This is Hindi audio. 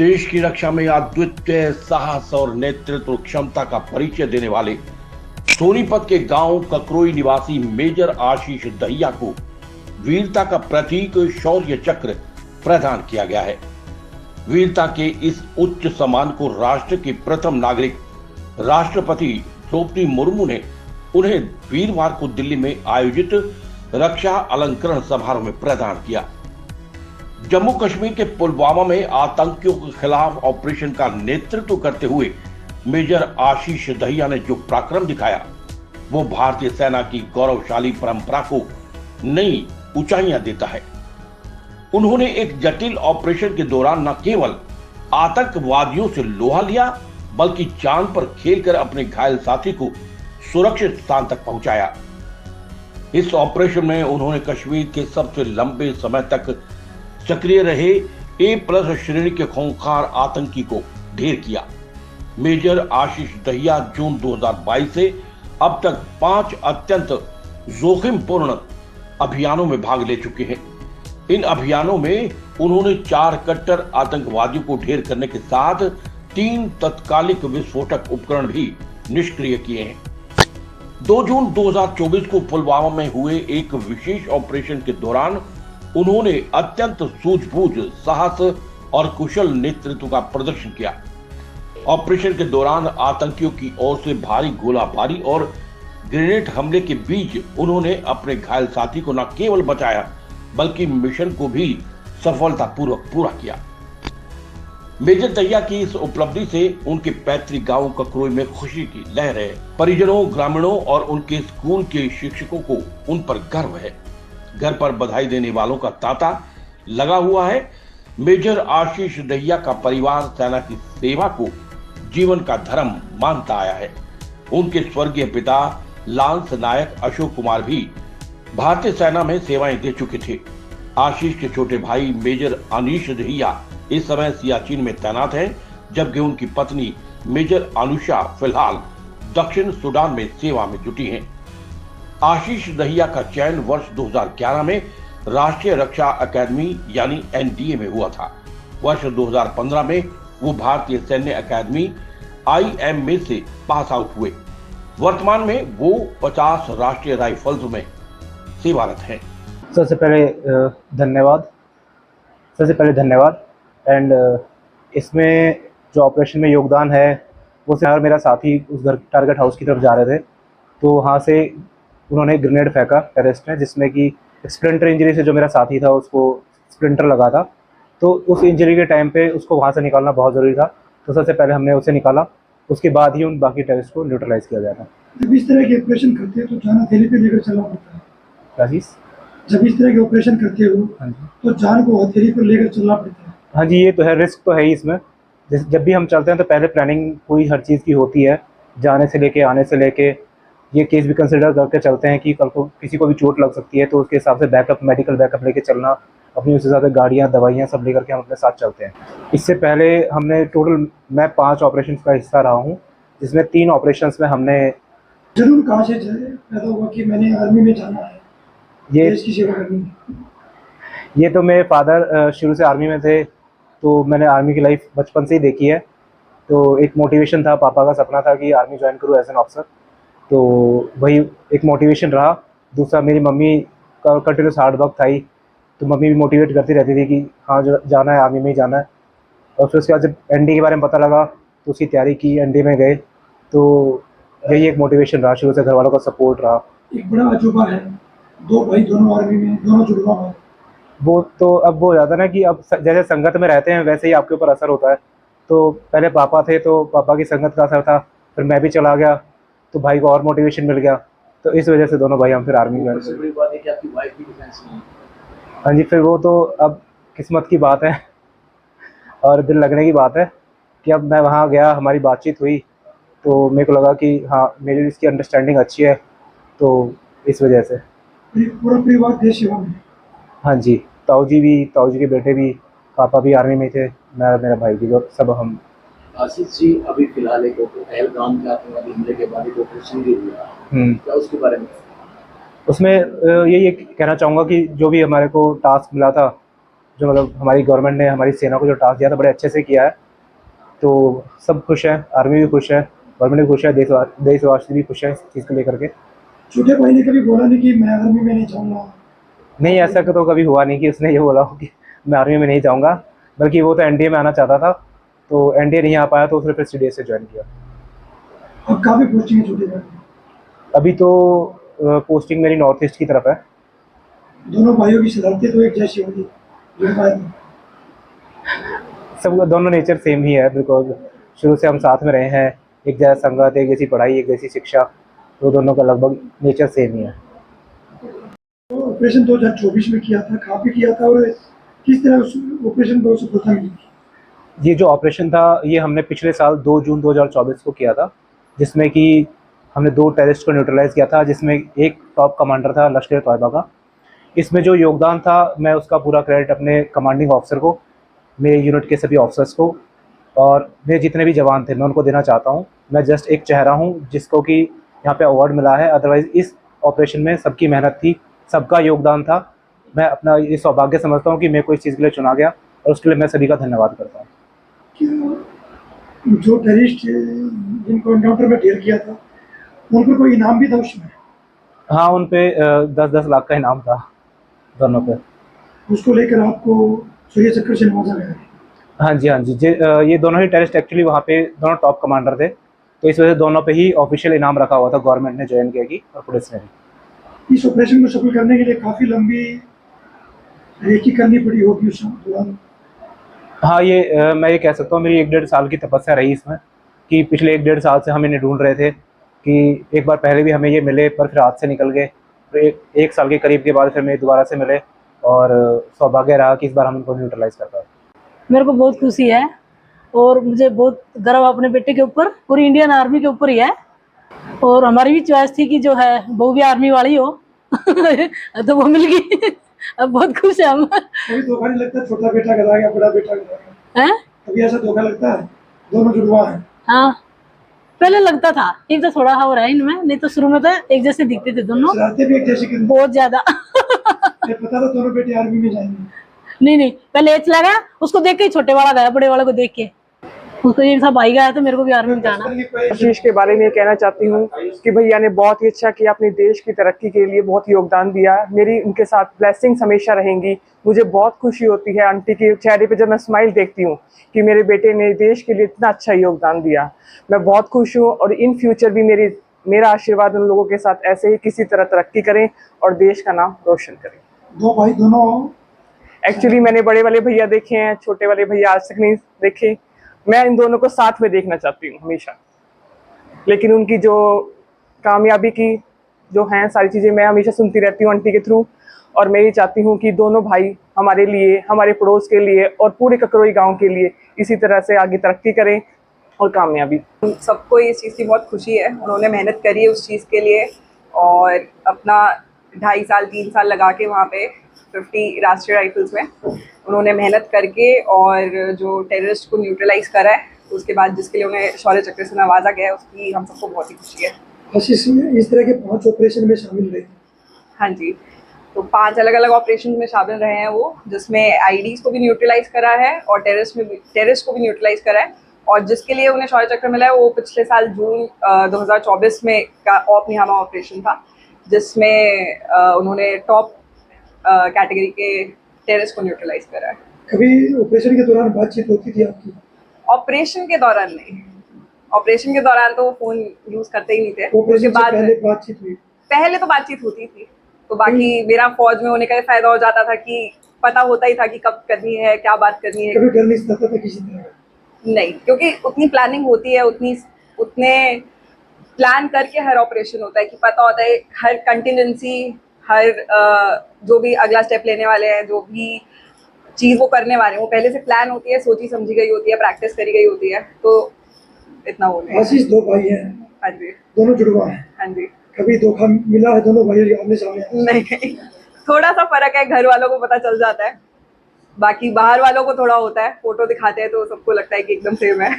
देश की रक्षा में अद्वितीय साहस और नेतृत्व क्षमता का परिचय देने वाले सोनीपत के गांव ककरोई निवासी मेजर आशीष दहिया को वीरता का प्रतीक शौर्य चक्र प्रदान किया गया है। वीरता के इस उच्च सम्मान को राष्ट्र के प्रथम नागरिक राष्ट्रपति द्रौपदी मुर्मू ने उन्हें वीरवार को दिल्ली में आयोजित रक्षा अलंकरण समारोह में प्रदान किया। जम्मू कश्मीर के पुलवामा में आतंकियों के खिलाफ ऑपरेशन का नेतृत्व करते हुए मेजर आशीष दहिया ने जो पराक्रम दिखाया वो भारतीय सेना की गौरवशाली परंपरा को नई ऊंचाइयां देता है। उन्होंने एक जटिल ऑपरेशन के दौरान न केवल आतंकवादियों से लोहा लिया बल्कि चांद पर खेलकर अपने घायल साथी को सुरक्षित स्थान तक पहुंचाया। इस ऑपरेशन में उन्होंने कश्मीर के सबसे लंबे समय तक सक्रिय रहे A+ श्रेणी के खूंखार आतंकी को ढेर किया। मेजर आशीष दहिया जून 2022 से अब तक 5 अत्यंत जोखिमपूर्ण अभियानों में भाग ले चुके हैं। इन अभियानों में उन्होंने 4 कट्टर आतंकवादियों को ढेर करने के साथ 3 तत्कालिक विस्फोटक उपकरण भी निष्क्रिय किए हैं। 2 जून 2024 को पुलवामा में हुए एक विशेष ऑपरेशन के दौरान उन्होंने अत्यंत सूझबूझ, साहस और कुशल नेतृत्व का प्रदर्शन किया। ऑपरेशन के दौरान आतंकियों की ओर से भारी गोलाबारी और ग्रेनेड हमले के बीच उन्होंने अपने घायल साथी को न केवल बचाया बल्कि मिशन को भी सफलतापूर्वक पूरा किया। मेजर दहिया की इस उपलब्धि से उनके पैतृक गांव ककरोई में खुशी की लहर है। परिजनों, ग्रामीणों और उनके स्कूल के शिक्षकों को उन पर गर्व है। घर पर बधाई देने वालों का तांता लगा हुआ है। मेजर आशीष दहिया का परिवार सेना की सेवा को जीवन का धर्म मानता आया है। उनके स्वर्गीय पिता लांस नायक अशोक कुमार भी भारतीय सेना में सेवाएं दे चुके थे। आशीष के छोटे भाई मेजर अनीश दहिया इस समय सियाचिन में तैनात हैं, जबकि उनकी पत्नी मेजर अनुषा फिलहाल दक्षिण सूडान में सेवा में जुटी हैं। आशीष दहिया का चयन वर्ष 2011 में राष्ट्रीय रक्षा अकादमी यानी NDA में हुआ था। वर्ष 2015 में वो भारतीय सैन्य अकादमी IMA से पास आउट हुए। वर्तमान में वो 50 राष्ट्रीय राइफल्स में सेवारत हैं। सबसे पहले धन्यवाद एंड इसमें जो ऑपरेशन में योगदान है वो और मेरा साथी उस घर टारगेट हाउस की तरफ जा रहे थे, तो वहाँ से उन्होंने ग्रेनेड फेंका टेररिस्ट ने, जिसमें कि स्प्लिंटर इंजरी से जो मेरा साथी था उसको स्प्लिंटर लगा था। तो उस इंजरी के टाइम पे उसको वहाँ से निकालना बहुत ज़रूरी था, तो सबसे पहले हमने उसे निकाला, उसके बाद ही उन बाकी टेररिस्ट को न्यूट्रलाइज किया जाता। जब इस तरह के ऑपरेशन करते हैं तो जान हथेली पे लेकर चलना पड़ता है। क्या चीज़? जब इस तरह के ऑपरेशन करते हो तो जान को हथेली पर लेकर चलना पड़ता है। हाँ जी, ये तो है, रिस्क तो है ही इसमें। जब भी हम चलते हैं तो पहले प्लानिंग पूरी हर चीज़ की होती है, जाने से लेके आने से लेके ये केस भी कंसिडर करके चलते हैं कि कल को किसी को भी चोट लग सकती है, तो उसके हिसाब से बैकअप, मेडिकल बैकअप लेके चलना, अपनी उस हिसाब से गाड़ियाँ, दवाइयाँ सब लेकर के हम अपने साथ चलते हैं। इससे पहले हमने मैं 5 ऑपरेशन का हिस्सा रहा हूँ, जिसमें 3 ऑपरेशन में हमने जरूर कहाँ से पैदा हुआ कि मैंने आर्मी में जाना है, देश की सेवा करनी है? ये तो मेरे फादर शुरू से आर्मी में थे, तो मैंने आर्मी की लाइफ बचपन से ही देखी है। तो एक मोटिवेशन था, पापा का सपना था कि आर्मी ज्वाइन करूँ एज एन ऑफिसर, तो वही एक मोटिवेशन रहा। दूसरा, मेरी मम्मी का कंटिन्यूस हार्ड वर्क था ही, तो मम्मी भी मोटिवेट करती रहती थी कि हाँ जाना है, आर्मी में ही जाना है। और फिर उसके बाद जब NDA के बारे में पता लगा तो उसकी तैयारी की, NDA में गए, तो यही एक मोटिवेशन रहा, शुरू से घर वालों का सपोर्ट रहा। एक बड़ा अजूबा है, 2 भाई दोनों आर्मी में, दोनों जुड़वा है। वो तो अब वो हो जाता है ना कि अब जैसे संगत में रहते हैं वैसे ही आपके ऊपर असर होता है। तो पहले पापा थे तो पापा की संगत का असर था, फिर मैं भी चला गया तो भाई को और मोटिवेशन मिल गया, तो इस वजह से दोनों भाई हम फिर आर्मी में। हाँ जी, फिर वो तो अब किस्मत की बात है और दिल लगने की बात है कि अब मैं वहाँ गया, हमारी बातचीत हुई, तो मेरे को लगा कि हाँ मेरी इसकी अंडरस्टैंडिंग अच्छी है, तो इस वजह से। पूरा परिवार देश सेवा में? हाँ जी, ताऊ जी के बेटे भी, पापा भी आर्मी में थे, मैं मेरा भाई भी, सब हम। आशीष जी, अभी फिलहाल एक पहलगाम के आतंकवादी हमले के बाद एक ऑपरेशन भी हुआ, क्या उसके बारे में? उसमें यही कहना चाहूँगा कि जो भी हमारे को टास्क मिला था जो मतलब हमारी गवर्नमेंट ने हमारी सेना को जो टास्क दिया था बड़े अच्छे से किया है। तो सब खुश हैं, आर्मी भी खुश है, गवर्नमेंट भी खुश है, देशवासी भी खुश है इस चीज़ को लेकर के। छोटे भाई ने कभी बोला नहीं कि मैं आर्मी में नहीं जाऊंगा? नहीं, ऐसा तो कभी हुआ नहीं कि उसने ये बोला हो कि मैं आर्मी में नहीं जाऊँगा, बल्कि वो तो एनडीए में आना चाहता था, तो एनडीए नहीं आ पाया तो उसने फिर सीडीएस से ज्वाइन किया। अब काफी पोस्टिंग है छोटे भाई की। अभी तो पोस्टिंग मेरी नॉर्थ ईस्ट की तरफ है। दोनों भाइयों की शरारतें तो एक जैसी होगी, जुड़ पाए तो। सब दोनों नेचर सेम ही है, बिकॉज शुरू से हम साथ में रहे हैं, एक जैसा संगत, एक जैसी पढ़ाई, एक जैसी शिक्षा, तो दोनों का लगभग नेचर सेम ही है। तो ऑपरेशन 2024 में किया था, कहाँ पे किया था और किस तरह उस ऑपरेशन को सफलता मिली? ये जो ऑपरेशन था ये हमने पिछले साल 2 जून 2024 को किया था, जिसमें कि हमने 2 टेररिस्ट को न्यूट्रलाइज़ किया था, जिसमें एक टॉप कमांडर था लश्कर तैयबा का। इसमें जो योगदान था मैं उसका पूरा क्रेडिट अपने कमांडिंग ऑफिसर को, मेरे यूनिट के सभी ऑफिसर्स को और मेरे जितने भी जवान थे मैं उनको देना चाहता हूँ। मैं जस्ट एक चेहरा हूँ जिसको कि यहाँ पे अवार्ड मिला है, अदरवाइज़ इस ऑपरेशन में सबकी मेहनत थी, सबका योगदान था। मैं अपना ये सौभाग्य समझता हूँ कि मेरे को इस चीज़ के लिए चुना गया और उसके लिए मैं सभी का धन्यवाद करता हूँ। क्या जो टेररिस्ट जिनको एनकाउंटर में ढेर किया था उन पर कोई इनाम भी था उसमें? हाँ, उन पे 10-10 लाख का इनाम था दोनों पे। उसको लेकर आपको सूर्य चक्र से नवाजा गया है। हाँ जी, हाँ जी। ये दोनों ही टेररिस्ट एक्चुअली वहाँ पे दोनों टॉप कमांडर थे, तो इस वजह से दोनों पे ही ऑफिशियल इनाम रखा हुआ था गवर्नमेंट ने, जो एनडीए की और पुलिस ने भी। इस ऑपरेशन को सफल करने के लिए काफी लंबी रेकी करनी पड़ी होगी उस दौरान। हाँ, मैं ये कह सकता हूँ मेरी 1-1.5 साल की तपस्या रही इसमें, कि पिछले 1-1.5 साल से हम इन्हें ढूंढ रहे थे कि एक बार पहले भी हमें ये मिले पर फिर हाथ से निकल गए, फिर एक साल के करीब के बाद फिर मेरे दोबारा से मिले और सौभाग्य रहा कि इस बार हम इनको न्यूट्रलाइज कर पाए। मेरे को बहुत खुशी है और मुझे बहुत गर्व अपने बेटे के ऊपर, पूरी इंडियन आर्मी के ऊपर ही है। और हमारी भी चॉइस थी कि जो है वो भी आर्मी वाली हो तो वो मिल गई। अब बहुत खुश है हम। कभी धोखा नहीं लगता छोटा बेटा करा गया बड़ा बेटा करा गया? हैं? कभी ऐसा धोखा लगता है? दोनों जुड़वा है। हाँ, पहले लगता था, एक तो थोड़ा हो रहा है इनमें, नहीं तो शुरू में तो एक जैसे दिखते थे दोनों, शरारतें भी एक जैसी करनी। बहुत ज्यादा। ये पता था दोनों बेटे आर्मी में जाएंगे। नहीं, पहले एच लगा, उसको देख के ही छोटे वाला गया, बड़े वाले को देख के उसको ये था भाई गया तो मेरे को भी आर्मी में जाना। आशीष के बारे में ये कहना चाहती हूँ कि भैया ने बहुत ही अच्छा किया, अपने देश की तरक्की के लिए बहुत योगदान दिया। मेरी उनके साथ ब्लेसिंग्स हमेशा रहेंगी। मुझे बहुत खुशी होती है आंटी के चेहरे पे जब मैं स्माइल देखती हूँ कि मेरे बेटे ने देश के लिए इतना अच्छा योगदान दिया। मैं बहुत खुश हूँ और इन फ्यूचर भी मेरा आशीर्वाद उन लोगों के साथ ऐसे ही किसी तरह तरक्की करें और देश का नाम रोशन करें। दो भाई दोनों एक्चुअली मैंने बड़े वाले भैया देखे हैं, छोटे वाले भैया आज तक नहीं देखे। मैं इन दोनों को साथ में देखना चाहती हूँ हमेशा, लेकिन उनकी जो कामयाबी की जो हैं सारी चीज़ें मैं हमेशा सुनती रहती हूँ आंटी के थ्रू। और मैं ये चाहती हूँ कि दोनों भाई हमारे लिए, हमारे पड़ोस के लिए और पूरे ककरोई गांव के लिए इसी तरह से आगे तरक्की करें और कामयाबी। सबको इस चीज़ की बहुत खुशी है, उन्होंने मेहनत करी है उस चीज़ के लिए और अपना 2.5 साल 3 साल लगा के वहाँ पे 50 राष्ट्रीय राइफल्स में उन्होंने मेहनत करके और जो टेररिस्ट को न्यूट्रलाइज करा है, उसके बाद जिसके लिए उन्हें शौर्य चक्र से नवाजा गया है, उसकी हम सबको बहुत ही खुशी है। आशीष इस तरह के 5 ऑपरेशन में शामिल रहे। हाँ जी, तो 5 अलग अलग ऑपरेशन में शामिल रहे हैं वो, जिसमें आईडीज को भी न्यूट्रलाइज करा है और टेररिस्ट को भी न्यूट्रलाइज करा है। और जिसके लिए उन्हें शौर्य चक्र मिला है वो पिछले साल जून 2024 में का ऑप निहामा ऑपरेशन था, जिसमें उन्होंने टॉप कैटेगरी के टेररिस्ट को न्यूट्रलाइज करा है। कभी ऑपरेशन के दौरान बातचीत होती थी आपकी? ऑपरेशन के दौरान नहीं, ऑपरेशन के दौरान तो वो फोन यूज करते ही नहीं थे। ऑपरेशन उसके बाद पहले बातचीत हुई? पहले तो बातचीत होती थी, तो बाकी मेरा फौज में होने का फायदा हो जाता था कि पता होता ही था कि कब करनी है, क्या बात करनी है। कभी डर नहीं सताता था किसी तरह? नहीं, क्योंकि उतनी प्लानिंग होती है, उतने प्लान करके हर ऑपरेशन होता है कि पता होता है हर कंटिजेंसी, हर जो भी अगला स्टेप लेने वाले हैं, जो भी चीज़ वो करने वाले हैं, वो पहले से प्लान होती है, सोची समझी गई होती है, प्रैक्टिस करी गई होती है। तो इतना हो गया। आशीष 2 भाई हैं। हाँ जी, दोनों जुड़वा हैं। हाँ जी। कभी धोखा मिला है दोनों भाइयों के आमने सामने? नहीं, थोड़ा सा फर्क है, घर वालों को पता चल जाता है, बाकी बाहर वालों को थोड़ा होता है। फोटो दिखाते हैं तो सबको लगता है कि एकदम सेम है।